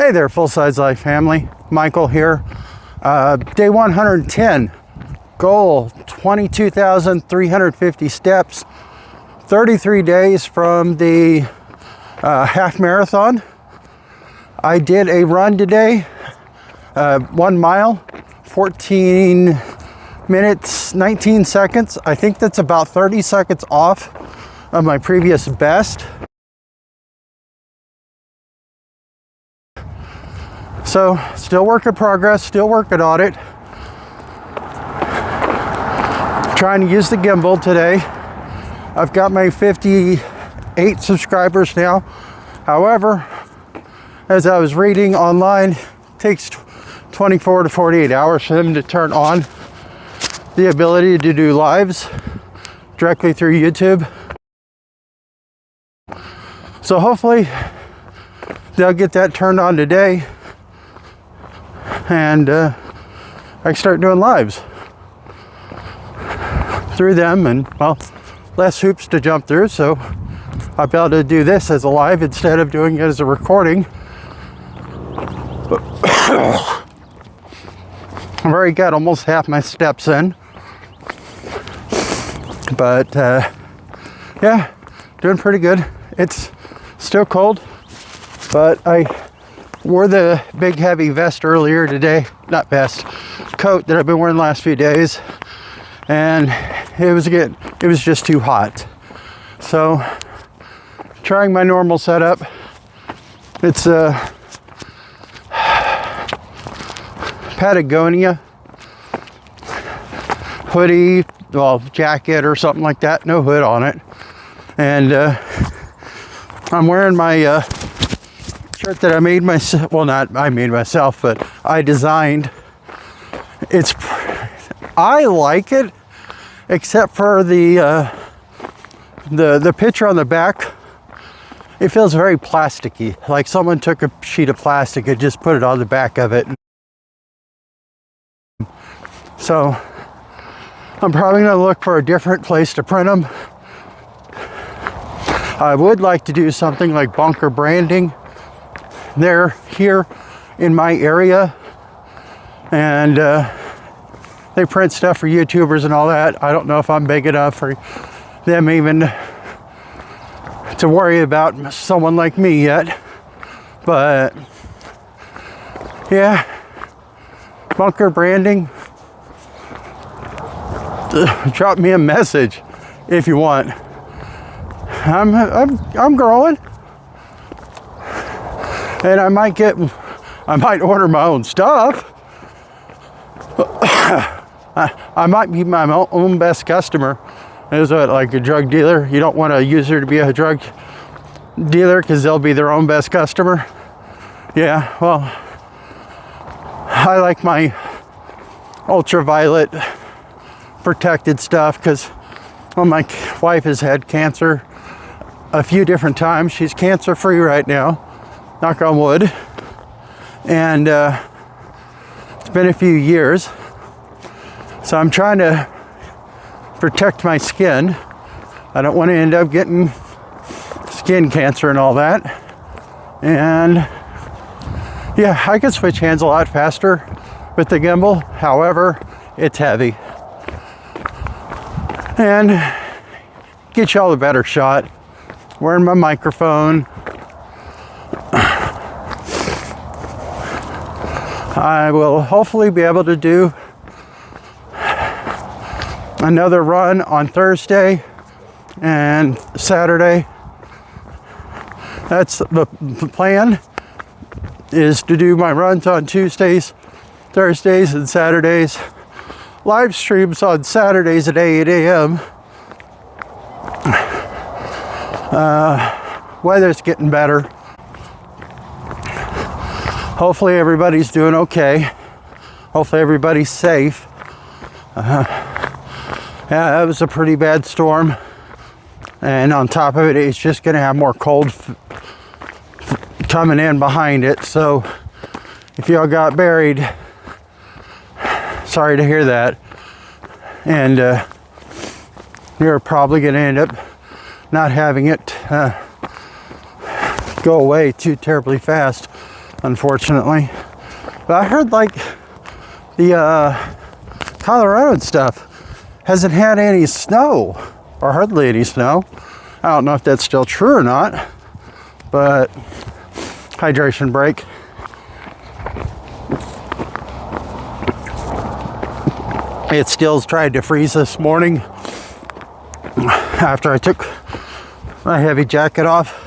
Hey there, Full Size Life family. Michael here. Day 110. Goal 22,350 steps. 33 days from the half marathon. I did a run today, 1 mile, 14 minutes, 19 seconds. I think that's about 30 seconds off of my previous best. So, still work in progress, still working on it. Trying to use the gimbal today. I've got my 58 subscribers now. However, as I was reading online, it takes 24 to 48 hours for them to turn on the ability to do lives directly through YouTube. So hopefully they'll get that turned on today, and I can start doing lives through them, and well, less hoops to jump through, so I'll be able to do this as a live instead of doing it as a recording. I've already got almost half my steps in, but yeah, doing pretty good. It's still cold, but I wore the big heavy vest earlier today, not vest, coat that I've been wearing the last few days, and it was just too hot. So trying my normal setup. It's a Patagonia hoodie, well, jacket or something like that, no hood on it, and I'm wearing my shirt that I made myself. Well, not I made myself, but I designed. I like it, except for the picture on the back. It feels very plasticky, like someone took a sheet of plastic and just put it on the back of it. So I'm probably going to look for a different place to print them. I would like to do something like bunker branding here in my area, and they print stuff for YouTubers and all that. I don't know if I'm big enough for them even to worry about someone like me yet, but yeah, bunker branding. Drop me a message if you want. I'm growing, and I might order my own stuff. I might be my own best customer. Is it like a drug dealer? You don't want a user to be a drug dealer because they'll be their own best customer. Yeah, well, I like my ultraviolet protected stuff because, well, my wife has had cancer a few different times. She's cancer free right now, knock on wood, and it's been a few years, so I'm trying to protect my skin. I don't want to end up getting skin cancer and all that. And yeah, I can switch hands a lot faster with the gimbal. However, it's heavy, and get y'all a better shot. Wearing my microphone. I will hopefully be able to do another run on Thursday and Saturday. That's the plan, is to do my runs on Tuesdays, Thursdays, and Saturdays. Live streams on Saturdays at 8 a.m. Weather's getting better. Hopefully everybody's doing okay. Hopefully everybody's safe. Yeah, it was a pretty bad storm, and on top of it, it's just going to have more cold coming in behind it. So if y'all got buried, sorry to hear that, and you're probably going to end up not having it go away too terribly fast. unfortunately. But I heard like the Colorado and stuff hasn't had any snow, or hardly any snow. I don't know if that's still true or not, but hydration break. It still tried to freeze this morning after I took my heavy jacket off,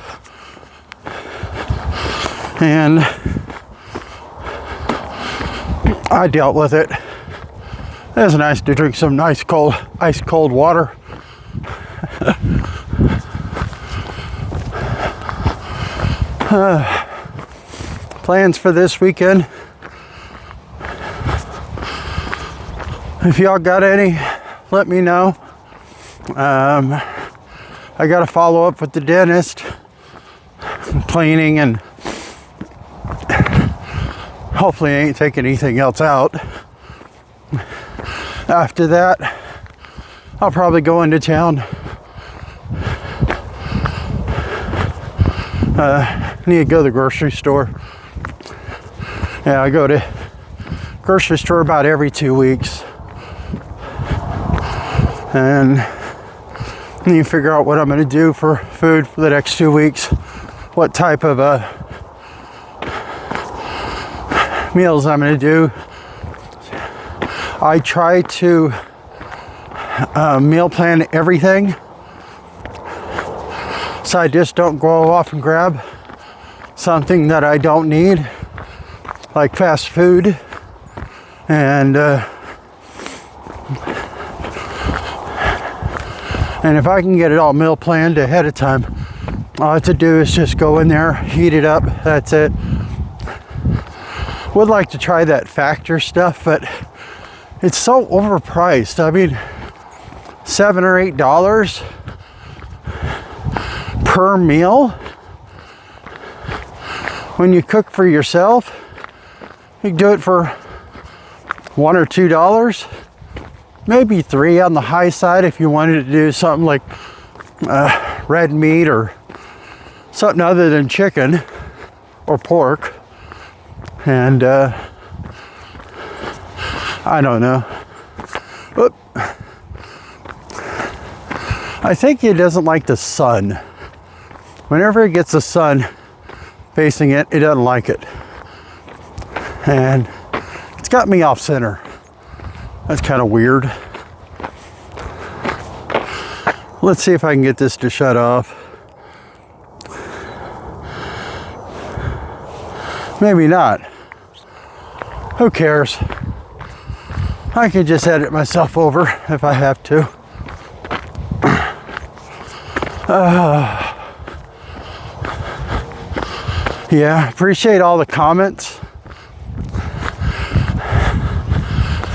and I dealt with it. It was nice to drink some nice cold, ice cold water. Plans for this weekend. If y'all got any, let me know. I got to follow up with the dentist, cleaning, and hopefully I ain't taking anything else out. After that, I'll probably go into town. Need to go to the grocery store. Yeah, I go to grocery store about every 2 weeks. And need to figure out what I'm going to do for food for the next 2 weeks. What type of meals I'm going to do. I try to meal plan everything, so I just don't go off and grab something that I don't need, like fast food. And if I can get it all meal planned ahead of time, all I have to do is just go in there, heat it up, that's it. Would like to try that Factor stuff, but it's so overpriced. I mean, $7 or $8 per meal. When you cook for yourself, you can do it for $1 or $2, maybe $3 on the high side if you wanted to do something like red meat or something other than chicken or pork. And I don't know. Oop. I think it doesn't like the sun. Whenever it gets the sun facing it, it doesn't like it. And it's got me off center. That's kind of weird. Let's see if I can get this to shut off. Maybe not. Who cares? I can just edit myself over if I have to. Yeah, appreciate all the comments.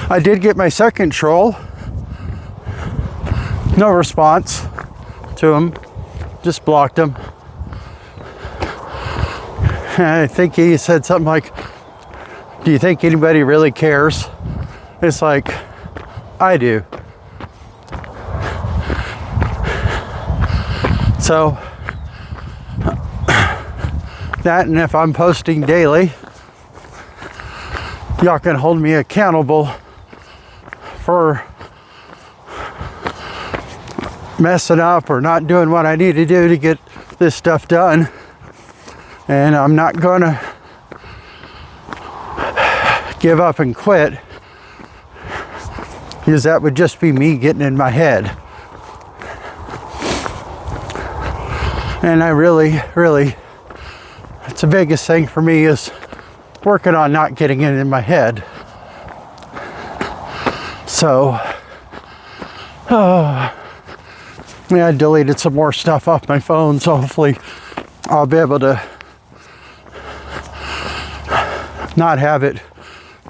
I did get my second troll. No response to him. Just blocked him. I think he said something like, do you think anybody really cares? It's like, I do. So, that, and if I'm posting daily, y'all can hold me accountable for messing up or not doing what I need to do to get this stuff done. And I'm not gonna give up and quit, because that would just be me getting in my head. And I really, it's the biggest thing for me is working on not getting it in my head. So, yeah, I deleted some more stuff off my phone, so hopefully I'll be able to not have it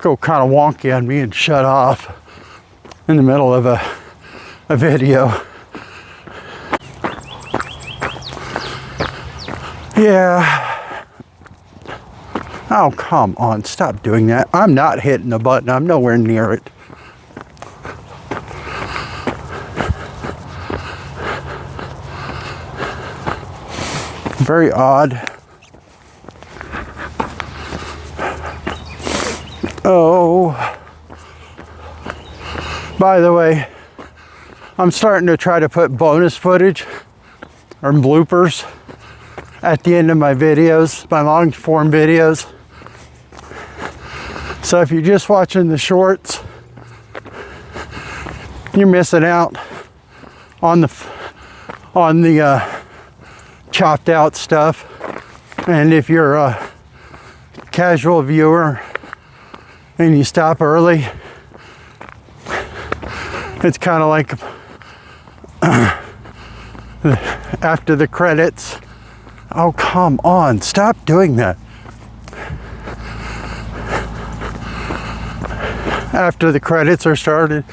go kind of wonky on me and shut off in the middle of a video. Yeah. Oh, come on, stop doing that. I'm not hitting the button. I'm nowhere near it. Very odd. Oh, by the way, I'm starting to try to put bonus footage or bloopers at the end of my videos, my long form videos. So if you're just watching the shorts, you're missing out on the chopped out stuff. And if you're a casual viewer and you stop early, it's kind of like after the credits. Oh, come on, stop doing that. After the credits are started,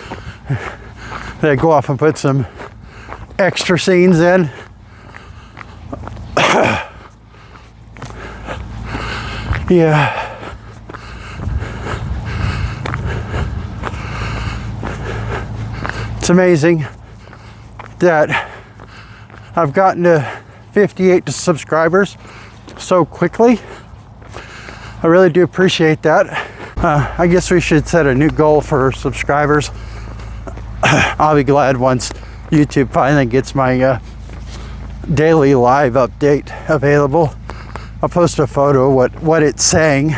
they go off and put some extra scenes in. Yeah. It's amazing that I've gotten to 58 subscribers so quickly. I really do appreciate that. I guess we should set a new goal for subscribers. I'll be glad once YouTube finally gets my daily live update available. I'll post a photo of what it's saying,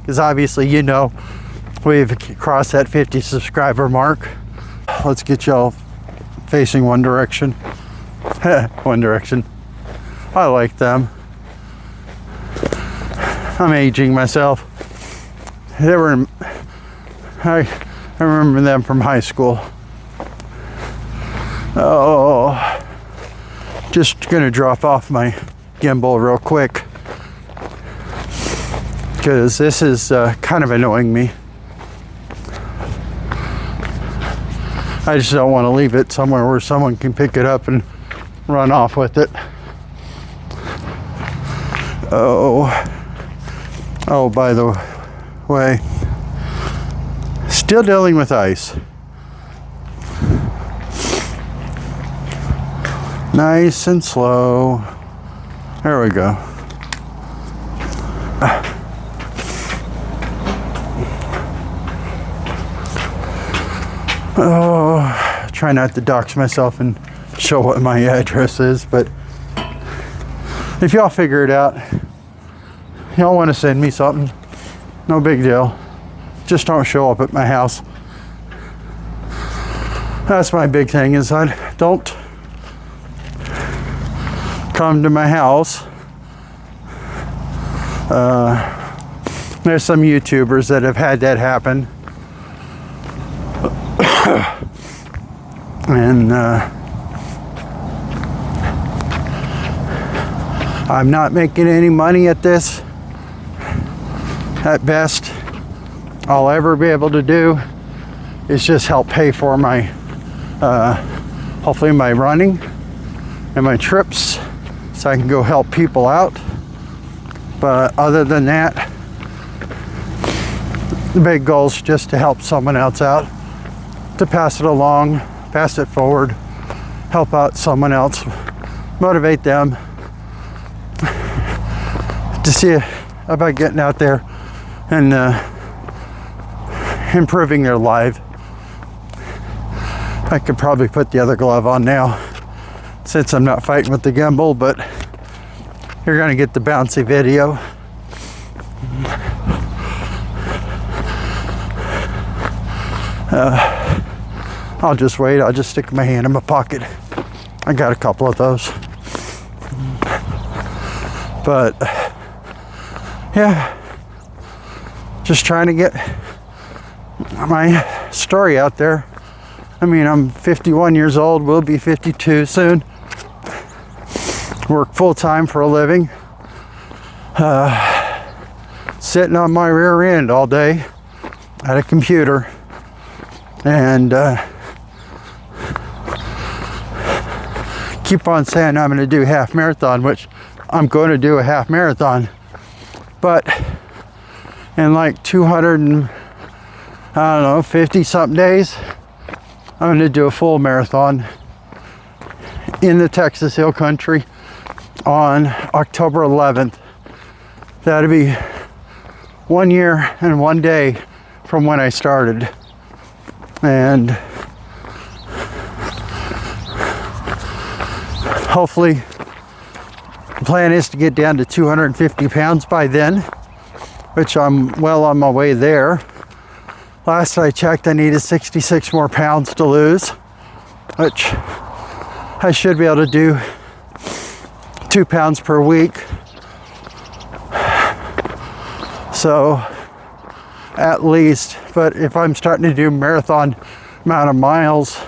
because obviously, you know, we've crossed that 50 subscriber mark. Let's get y'all facing one direction. One direction. I like them. I'm aging myself. They were, I remember them from high school. Oh, just gonna drop off my gimbal real quick, because this is kind of annoying me. I just don't want to leave it somewhere where someone can pick it up and run off with it. Oh, by the way, still dealing with ice. Nice and slow. There we go. Oh, try not to dox myself and show what my address is, but if y'all figure it out, y'all want to send me something, no big deal. Just don't show up at my house. That's my big thing, is I don't come to my house. There's some YouTubers that have had that happen. And I'm not making any money at this. At best, all I'll ever be able to do is just help pay for my, hopefully my running and my trips, so I can go help people out. But other than that, the big goal is just to help someone else out, to pass it along, pass it forward, help out someone else, motivate them to see about getting out there and improving their life. I could probably put the other glove on now, since I'm not fighting with the gimbal, but you're gonna get the bouncy video. I'll just wait. I'll just stick my hand in my pocket. I got a couple of those. But yeah, just trying to get my story out there. I mean, I'm 51 years old, will be 52 soon. Work full-time for a living. Sitting on my rear end all day at a computer. And keep on saying I'm going to do half marathon, which I'm going to do a half marathon. But in like 200 and, I don't know, 50 something days, I'm going to do a full marathon in the Texas Hill Country on October 11th. That'll be 1 year and 1 day from when I started. And hopefully the plan is to get down to 250 pounds by then, which I'm well on my way there. Last I checked, I needed 66 more pounds to lose, which I should be able to do 2 pounds per week. So at least, but if I'm starting to do marathon amount of miles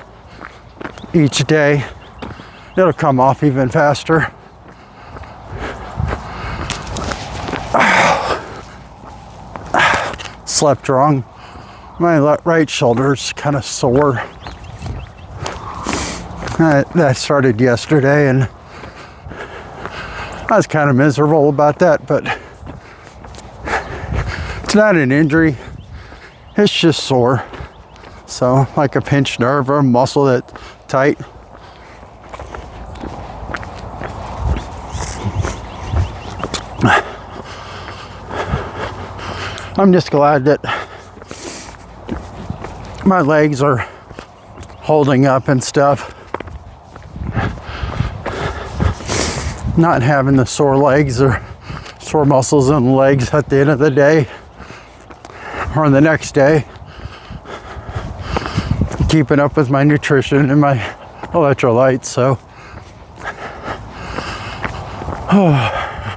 each day, it'll come off even faster. Slept wrong. My right shoulder's kind of sore. That started yesterday, and I was kind of miserable about that, but it's not an injury. It's just sore. So, like a pinched nerve or a muscle that's tight. I'm just glad that my legs are holding up and stuff. Not having the sore legs or sore muscles in the legs at the end of the day or the next day. Keeping up with my nutrition and my electrolytes, so.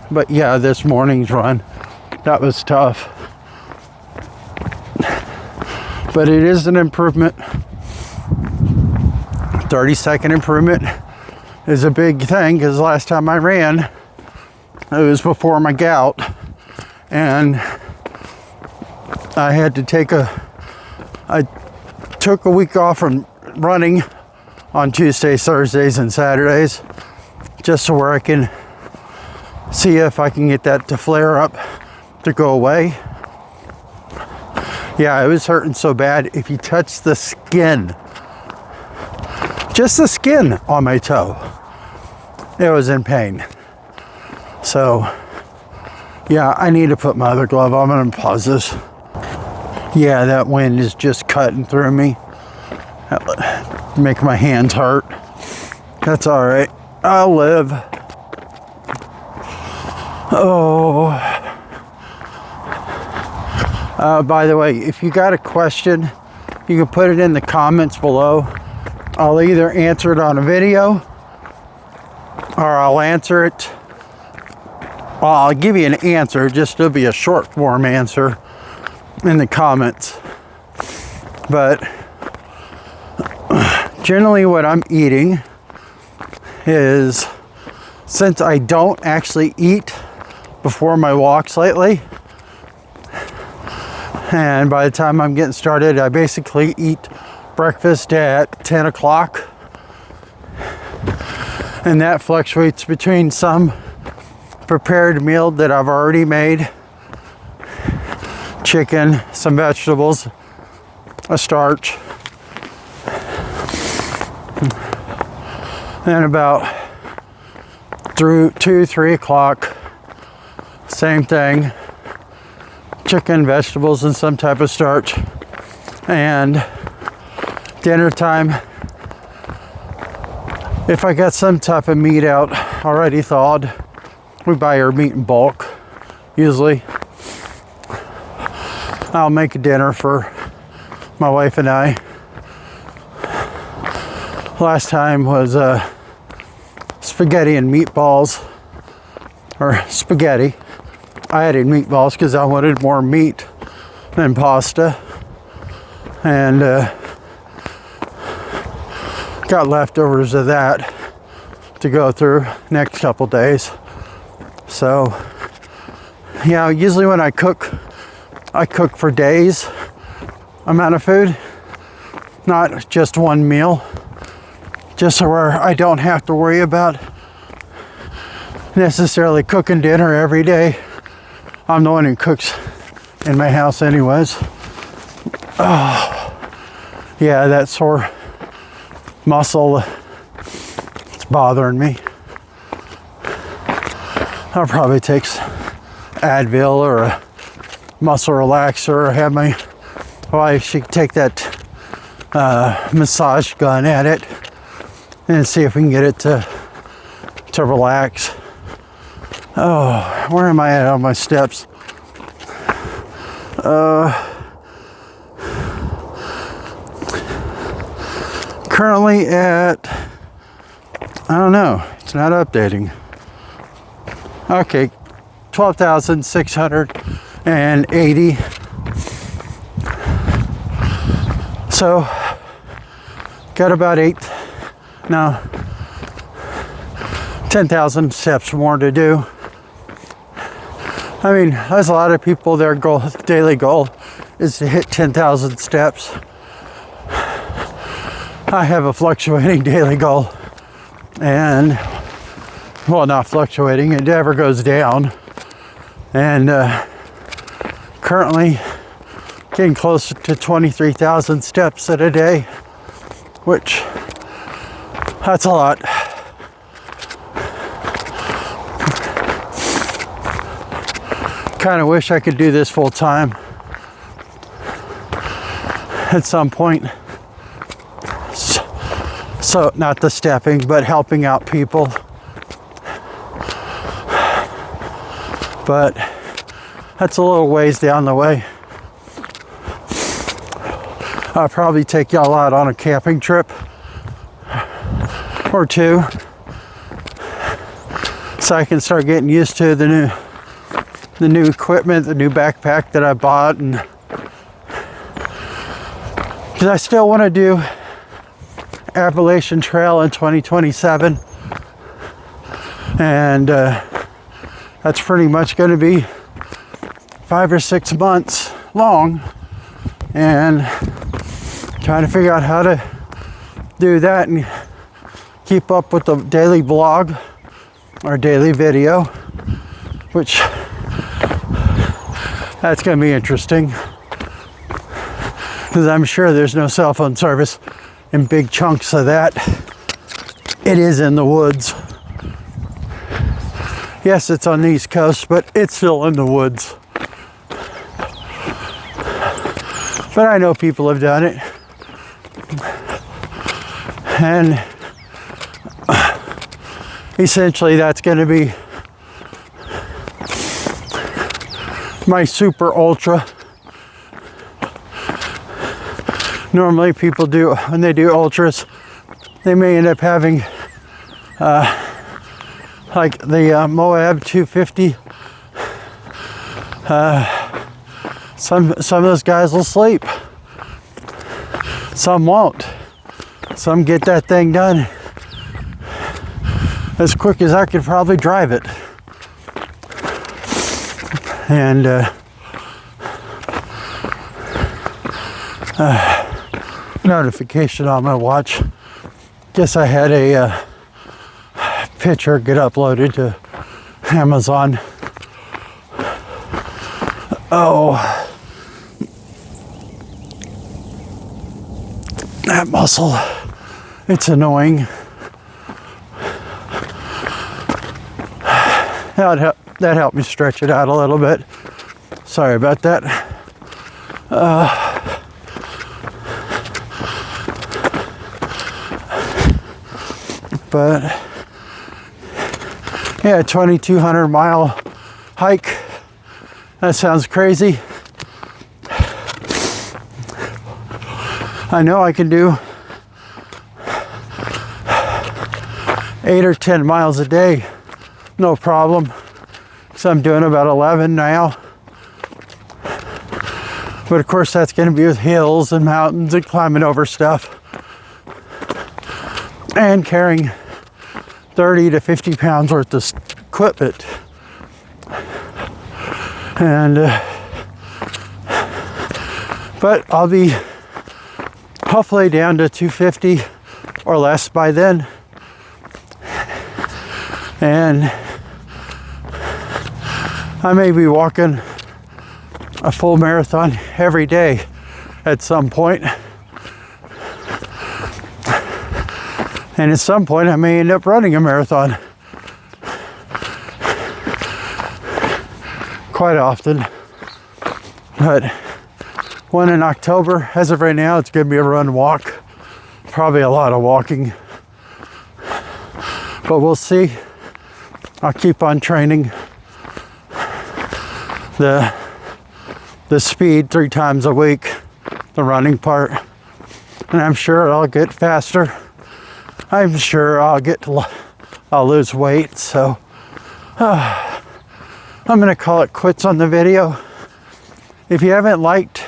But yeah, this morning's run, that was tough. But it is an improvement. 30-second improvement is a big thing, because last time I ran, it was before my gout, and I had to I took a week off from running on Tuesdays, Thursdays, and Saturdays, just so where I can see if I can get that to flare up, to go away. Yeah, it was hurting so bad. If you touch the skin, just the skin on my toe, it was in pain. So, yeah, I need to put my other glove on. I'm gonna pause this. Yeah, that wind is just cutting through me, making my hands hurt. That's all right. I'll live. Oh. By the way, if you got a question, you can put it in the comments below. I'll either answer it on a video, or I'll answer it. Well, I'll give you an answer, just it'll be a short form answer in the comments. But generally what I'm eating is, since I don't actually eat before my walks lately, and by the time I'm getting started, I basically eat breakfast at 10 o'clock. And that fluctuates between some prepared meal that I've already made, chicken, some vegetables, a starch, and about through 2, 3 o'clock, same thing. Chicken, vegetables, and some type of starch. And dinner time, if I got some type of meat out already thawed, we buy our meat in bulk usually. I'll make a dinner for my wife and I. Last time was spaghetti and meatballs, or spaghetti. I added meatballs because I wanted more meat than pasta, and got leftovers of that to go through next couple days. So yeah, usually when I cook for days amount of food, not just one meal, just so where I don't have to worry about necessarily cooking dinner every day. I'm the one who cooks in my house anyways. Oh, yeah, that sore muscle, it's bothering me. I'll probably take Advil or a muscle relaxer, or have my wife, she can take that massage gun at it and see if we can get it to relax. Oh, where am I at on my steps? Currently at, I don't know, it's not updating. Okay, 12,680. So, got about 10,000 steps more to do. I mean, there's a lot of people, their daily goal is to hit 10,000 steps. I have a fluctuating daily goal, and, well, not fluctuating, it never goes down. And currently getting close to 23,000 steps a day, which, that's a lot. Kind of wish I could do this full time at some point. So not the stepping, but helping out people. But that's a little ways down the way. I'll probably take y'all out on a camping trip or two, so I can start getting used to the new equipment, the new backpack that I bought, and because I still want to do Appalachian Trail in 2027, and that's pretty much going to be 5 or 6 months long, and trying to figure out how to do that and keep up with the daily blog or daily video, which that's going to be interesting, because I'm sure there's no cell phone service in big chunks of that. It is in the woods. Yes, it's on the East Coast, but it's still in the woods. But I know people have done it. And essentially that's going to be my super ultra. Normally people do, when they do ultras, they may end up having like the Moab 250. Some of those guys will sleep. Some won't. Some get that thing done as quick as I could probably drive it. And notification on my watch. Guess I had a picture get uploaded to Amazon. Oh, that muscle, it's annoying. That helped me stretch it out a little bit. Sorry about that. But yeah, 2,200 mile hike. That sounds crazy. I know I can do 8 or 10 miles a day, no problem. So I'm doing about 11 now. But of course that's going to be with hills and mountains and climbing over stuff. And carrying 30 to 50 pounds worth of equipment. And, but I'll be hopefully down to 250 or less by then. And I may be walking a full marathon every day at some point. And at some point I may end up running a marathon. Quite often. But one in October, as of right now, it's gonna be a run walk. Probably a lot of walking. But we'll see. I'll keep on training the speed 3 times a week, the running part. And I'm sure I'll get faster. I'm sure I'll lose weight. So I'm gonna call it quits on the video. If you haven't liked,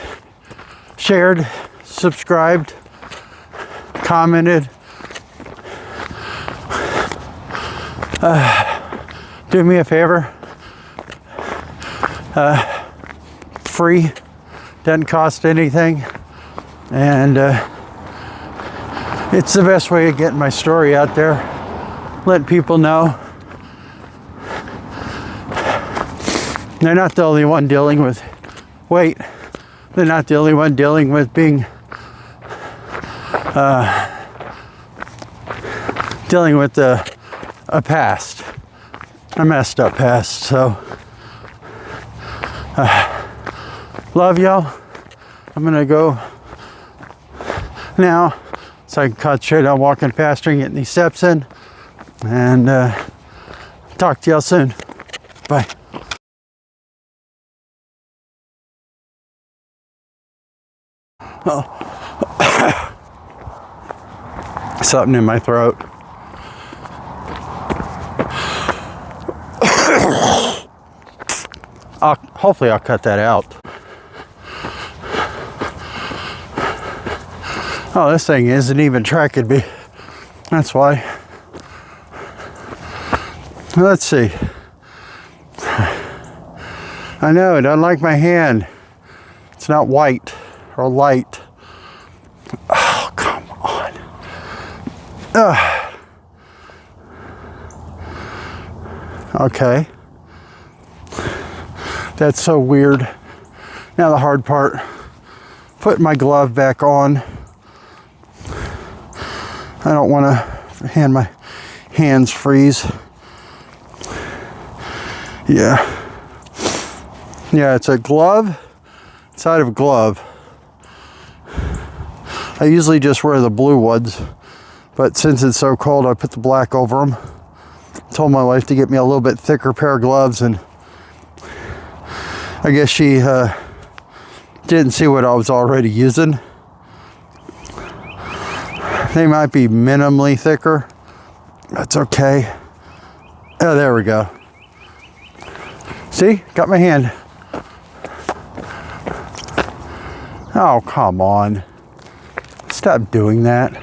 shared, subscribed, commented, do me a favor. Free, doesn't cost anything, and it's the best way of getting my story out there, letting people know. They're not the only one dealing with weight. They're not the only one dealing with being dealing with a past, a messed up past. So love y'all. I'm gonna go now so I can concentrate on walking faster and getting these steps in, and talk to y'all soon. Bye. Oh. Something in my throat. Hopefully I'll cut that out. Oh, this thing isn't even tracking me. That's why. Let's see. I know, I don't like my hand. It's not white or light. Oh, come on. Ugh. Okay. That's so weird. Now the hard part, putting my glove back on. I don't want to my hands freeze. Yeah, it's a glove inside of a glove. I usually just wear the blue ones, but since it's so cold, I put the black over them. Told my wife to get me a little bit thicker pair of gloves, and I guess she didn't see what I was already using. They might be minimally thicker. That's okay. Oh, there we go. See? Got my hand. Oh, come on. Stop doing that.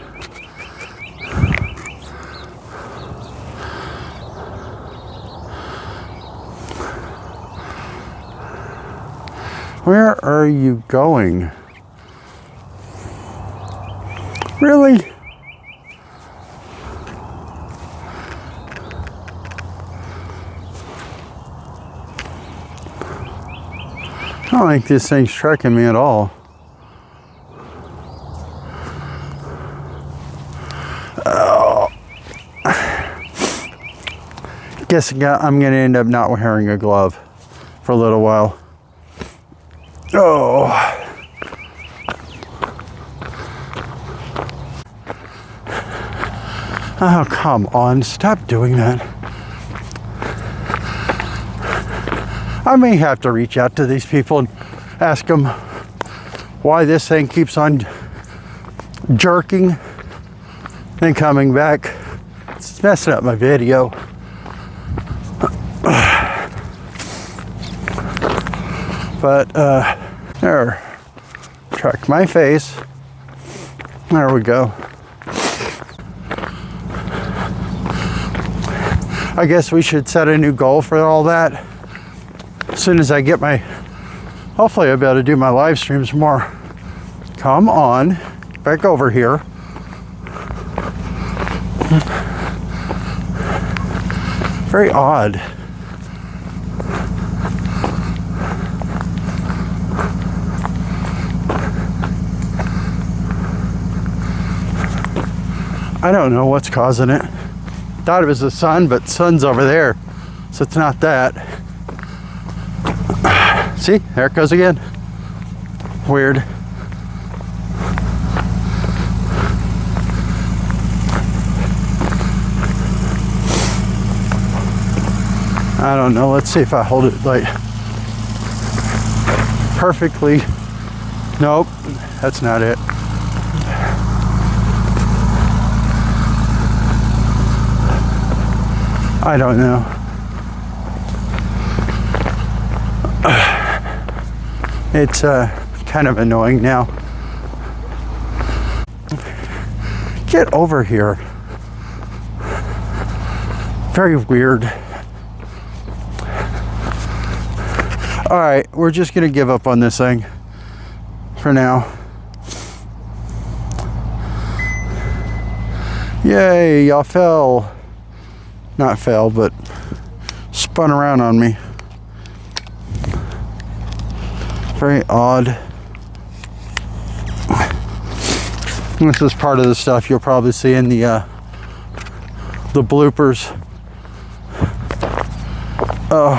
Where are you going? Really? I don't think this thing's tracking me at all. Oh. Guess I'm going to end up not wearing a glove for a little while. Oh. Oh, come on. Stop doing that. I may have to reach out to these people and ask them why this thing keeps on jerking and coming back. It's messing up my video. But there, track my face. There we go. I guess we should set a new goal for all that. As soon as I get hopefully I'll be able to do my live streams more. Come on, back over here. Very odd. I don't know what's causing it. Thought it was the sun, but the sun's over there, so it's not that. See, there it goes again. Weird. I don't know. Let's see if I hold it like perfectly. Nope, that's not it. I don't know. It's kind of annoying now. Get over here. Very weird. All right, we're just gonna give up on this thing for now. Yay, y'all fell. Not fell, but spun around on me. Very odd. This is part of the stuff you'll probably see in the bloopers. Oh.